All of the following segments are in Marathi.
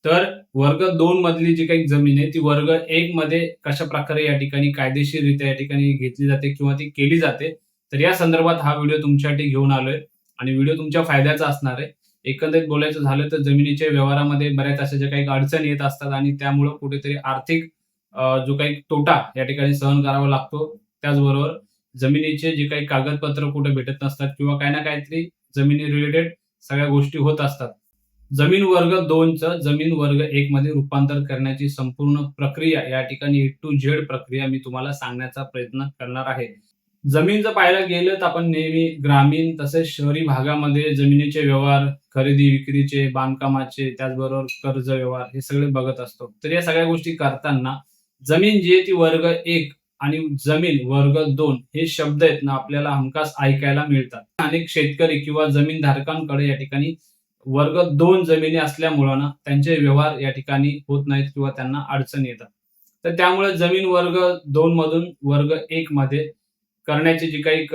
तर वर्ग 2 मधली जी काही जमीन आहे ती वर्ग 1 मध्ये कशा प्रकारे या ठिकाणी कायदेशीररित्या या ठिकाणी घेतली जाते किंवा ती केली जाते. तर या संदर्भात हा व्हिडिओ तुमच्यासाठी घेऊन आलोय आणि व्हिडिओ तुमच्या फायद्याचा असणार आहे. एकंदरीत बोलायचं झालं तर जमिनीच्या व्यवहारामध्ये बऱ्याच अशा ज्या काही अडचणी येत असतात आणि त्यामुळं कुठेतरी आर्थिक जो काही तोटा या ठिकाणी सहन करावा लागतो. त्याचबरोबर जमिनीचे जे काही कागदपत्र कुठे भेटत नसतात किंवा काही ना काहीतरी जमिनी रिलेटेड सगळ्या गोष्टी होत असतात. जमीन वर्ग 2चं जमीन वर्ग 1 मध्ये रूपांतर करण्याची संपूर्ण प्रक्रिया या ठिकाणी ए टू झेड प्रक्रिया मी तुम्हाला सांगण्याचा प्रयत्न करणार आहे. जमीन जर पाहायला गेलं तर आपण नेहमी ग्रामीण तसेच शहरी भागामध्ये जमिनीचे व्यवहार, खरेदी विक्रीचे, बांधकामाचे, त्याचबरोबर कर्ज व्यवहार हे सगळे बघत असतो. तर या सगळ्या गोष्टी करताना जमीन जी आहे ती वर्ग 1 आणि जमीन वर्ग 2 हे शब्द आहेत ना आपल्याला हमखास ऐकायला मिळतात. अनेक शेतकरी किंवा जमीनधारकांकडे या ठिकाणी वर्ग 2 जमिनी असल्यामुळं ना त्यांचे व्यवहार या ठिकाणी होत नाहीत किंवा त्यांना अडचणी येतात. तर त्यामुळे जमीन वर्ग 2 मधून वर्ग 1 मध्ये करण्याची जी काही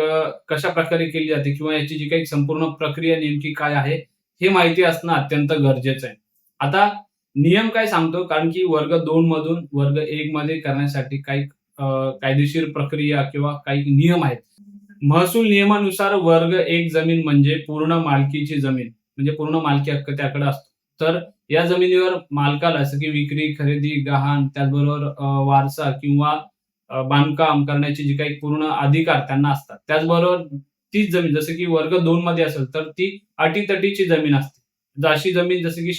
कशा प्रकारे केली जाते किंवा याची जी काही संपूर्ण प्रक्रिया नेमकी काय आहे, हे माहिती असणं अत्यंत गरजेचं आहे. आता नियम काय सांगतो कारण की वर्ग 2 मधून वर्ग 1 मध्ये करण्यासाठी काही कायदेशीर प्रक्रिया किंवा काही नियम आहेत. महसूल नियमानुसार वर्ग 1 जमीन म्हणजे पूर्ण मालकीची जमीन, म्हणजे पूर्ण मालकी हक्क त्याकडे असतो. तर या जमिनीवर मालकाला जसं की विक्री, खरेदी, गहाण, त्याचबरोबर वारसा किंवा बांधकाम करण्याची जी काही पूर्ण अधिकार त्यांना असतात. त्याचबरोबर तीच जमीन जसं की वर्ग 2 मध्ये असेल तर ती अटीतटीची जमीन असते. अशी जमीन जसं की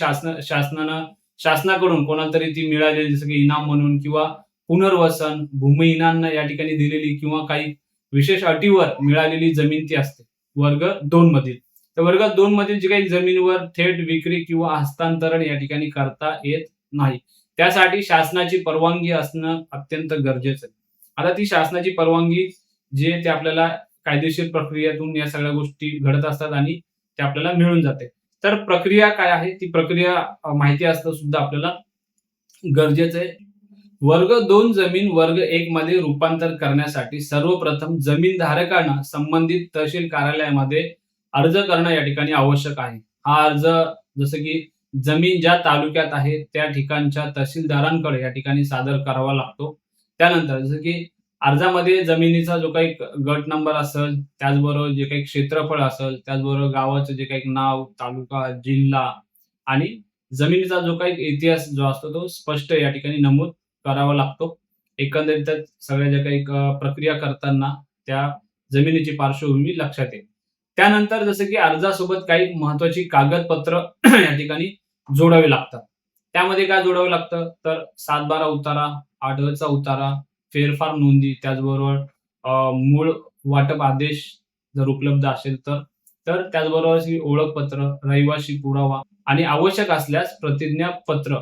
शासनाकडून कोणाला तरी ती मिळालेली जसं की इनाम म्हणून किंवा पुनर्वसन, भूमिहीनांना या ठिकाणी दिलेली किंवा काही विशेष अटीवर मिळालेली जमीन ती असते वर्ग 2 मधील. तर वर्ग 2 मधील जी काही जमिनीवर थेट विक्री किंवा हस्तांतरण या ठिकाणी करता येत नाही. त्यासाठी शासनाची परवानगी असणं अत्यंत गरजेचं आहे. आता ती शासनाची परवानगी जी आहे ती आपल्याला कायदेशीर प्रक्रियेतून या सगळ्या गोष्टी घडत असतात आणि ते आपल्याला मिळून जाते. तर प्रक्रिया काय आहे ती प्रक्रिया माहिती असणं सुद्धा आपल्याला गरजेचं आहे. वर्ग 2 जमीन वर्ग 1 मध्ये रूपांतर करण्यासाठी सर्वप्रथम जमीनधारकांना संबंधित तहसील कार्यालयामध्ये अर्ज करणं या ठिकाणी आवश्यक आहे. हा अर्ज जसं की जमीन ज्या तालुक्यात आहे त्या ठिकाणच्या तहसीलदारांकडे या ठिकाणी सादर करावा लागतो. त्यानंतर जसं की अर्जामध्ये जमिनीचा जो काही गट नंबर असेल, त्याचबरोबर जे काही क्षेत्रफळ असेल, त्याचबरोबर गावाचं जे काही नाव, तालुका, जिल्हा आणि जमिनीचा जो काही इतिहास जो असतो तो स्पष्ट या ठिकाणी नमूद करावा लागतो. एकंदरीतच सगळ्या ज्या काही प्रक्रिया करताना त्या जमिनीची पार्श्वभूमी लक्षात येईल. त्यानंतर जसं की अर्जासोबत काही महत्त्वाची कागदपत्र या ठिकाणी जोडावी लागतात. त्यामध्ये काय जोडावं लागतं तर 7/12 उतारा, 8चा उतारा, फेरफार नोंदी, त्याचबरोबर मूळ वाटप आदेश जर उपलब्ध असेल तर, तर त्याचबरोबर ओळखपत्र, रहिवासी पुरावा आणि आवश्यक असल्यास प्रतिज्ञापत्र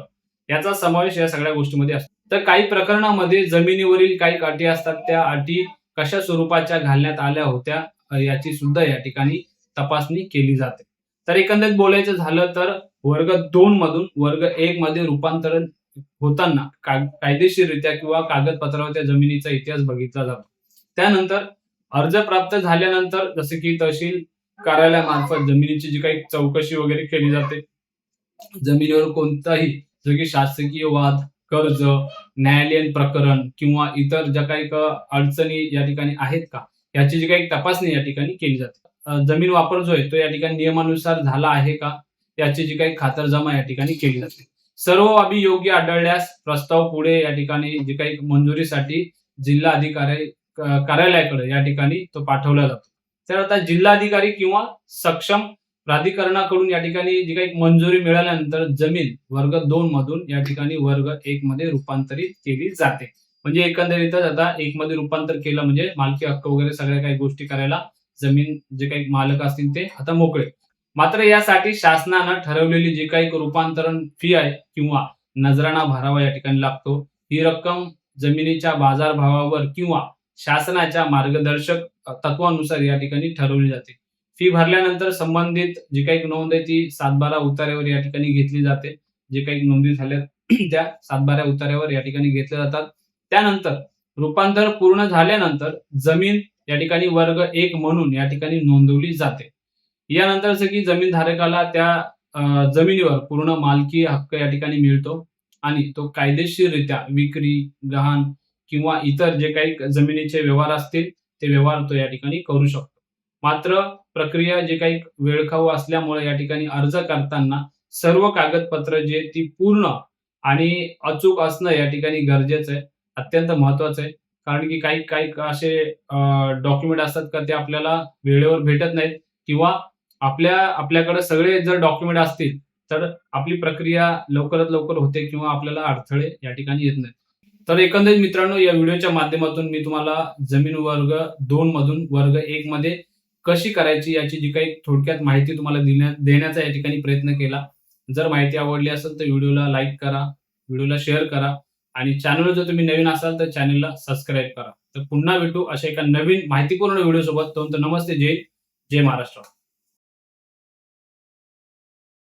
याचा समावेश या सगळ्या गोष्टींमध्ये असतो. तर काही प्रकरणामध्ये जमिनीवरील काही अटी असतात, त्या अटी कशा स्वरूपाच्या घालण्यात आल्या होत्या याची सुद्धा या ठिकाणी तपासणी केली जाते. तर एकंदरीत बोलायचं झालं तर वर्ग 2 मधून वर्ग 1 मध्ये रूपांतरण होताना कायदेशीररित्या किंवा कागदपत्रावर त्या जमिनीचा इतिहास बघितला जातो. त्यानंतर अर्ज प्राप्त झाल्यानंतर जसे की तहसील कार्यालयामार्फत जमिनीची जी काही चौकशी वगैरे केली जाते. जमिनीवर कोणताही जसं की शासकीय वाद, कर्ज, न्यायालयीन प्रकरण किंवा इतर ज्या काही अडचणी या ठिकाणी आहेत का, याची जी काही तपासणी या ठिकाणी केली जाते. जमीन वापर जो आहे तो या ठिकाणी नियमानुसार झाला आहे का, याची जी काही खातरजमा या ठिकाणी केली जाते. सर्व बाबी योग्य आढळल्यास प्रस्ताव पुढे या ठिकाणी जे काही मंजुरीसाठी जिल्हा अधिकारी कार्यालयाकडे या ठिकाणी तो पाठवला जातो. तर आता जिल्हाधिकारी किंवा सक्षम प्राधिकरणाकडून या ठिकाणी जी काही मंजुरी मिळाल्यानंतर जमीन वर्ग 2 मधून या ठिकाणी वर्ग 1 मध्ये रूपांतरित केली जाते. म्हणजे एकंदरीतच आता 1 मध्ये रूपांतर केलं म्हणजे मालकी हक्क वगैरे सगळ्या काही गोष्टी करायला जमीन जे काही मालक असतील ते आता मोकळे. मात्र यासाठी शासनानं ठरवलेली जी काही रूपांतरण फी आहे किंवा नजराणा भरावा या ठिकाणी लागतो. ही रक्कम जमिनीच्या बाजारभावावर किंवा शासनाच्या मार्गदर्शक तत्वानुसार या ठिकाणी ठरवली जाते. फी भरल्यानंतर संबंधित जी काही नोंद आहे ती 7/12 उतार्यावर या ठिकाणी घेतली जाते. जे काही नोंदी झाल्या त्या 7/12 उतार्यावर या ठिकाणी घेतल्या जातात. त्यानंतर रूपांतर पूर्ण झाल्यानंतर जमीन या ठिकाणी वर्ग 1 म्हणून या ठिकाणी नोंदवली जाते. यानंतर जसं की जमीनधारकाला त्या जमिनीवर पूर्ण मालकी हक्क या ठिकाणी मिळतो आणि तो कायदेशीररित्या विक्री, गहाण किंवा इतर जे काही जमिनीचे व्यवहार असतील, ते व्यवहार तो या ठिकाणी करू शकतो. मात्र प्रक्रिया जे काही वेळखाऊ असल्यामुळे या ठिकाणी अर्ज करताना सर्व कागदपत्र जे ती पूर्ण आणि अचूक असणं या ठिकाणी गरजेचं आहे, अत्यंत महत्त्वाचं आहे. कारण की काही काही असे डॉक्युमेंट असतात का ते आपल्याला वेळेवर भेटत नाहीत किंवा आपल्याकडे सगळे जर डॉक्युमेंट असतील, तर आपली प्रक्रिया लवकरात लवकर होते किंवा आपल्याला अडथळे या ठिकाणी येत नाहीत. तर एकंदरीत मित्रांनो, या व्हिडिओच्या माध्यमातून मी तुम्हाला जमीन वर्ग 2 मधून वर्ग 1 मध्ये कशी करायची याची जी काही थोडक्यात माहिती तुम्हाला देण्याचा या ठिकाणी प्रयत्न केला. जर माहिती आवडली असेल तर व्हिडिओला लाईक करा, व्हिडिओला शेअर करा आणि चॅनलवर जर तुम्ही नवीन असाल तर चॅनलला सबस्क्राईब करा. तर पुन्हा भेटू अशा एका नवीन माहितीपूर्ण व्हिडिओ सोबत. तोपर्यंत नमस्ते, जय महाराष्ट्र.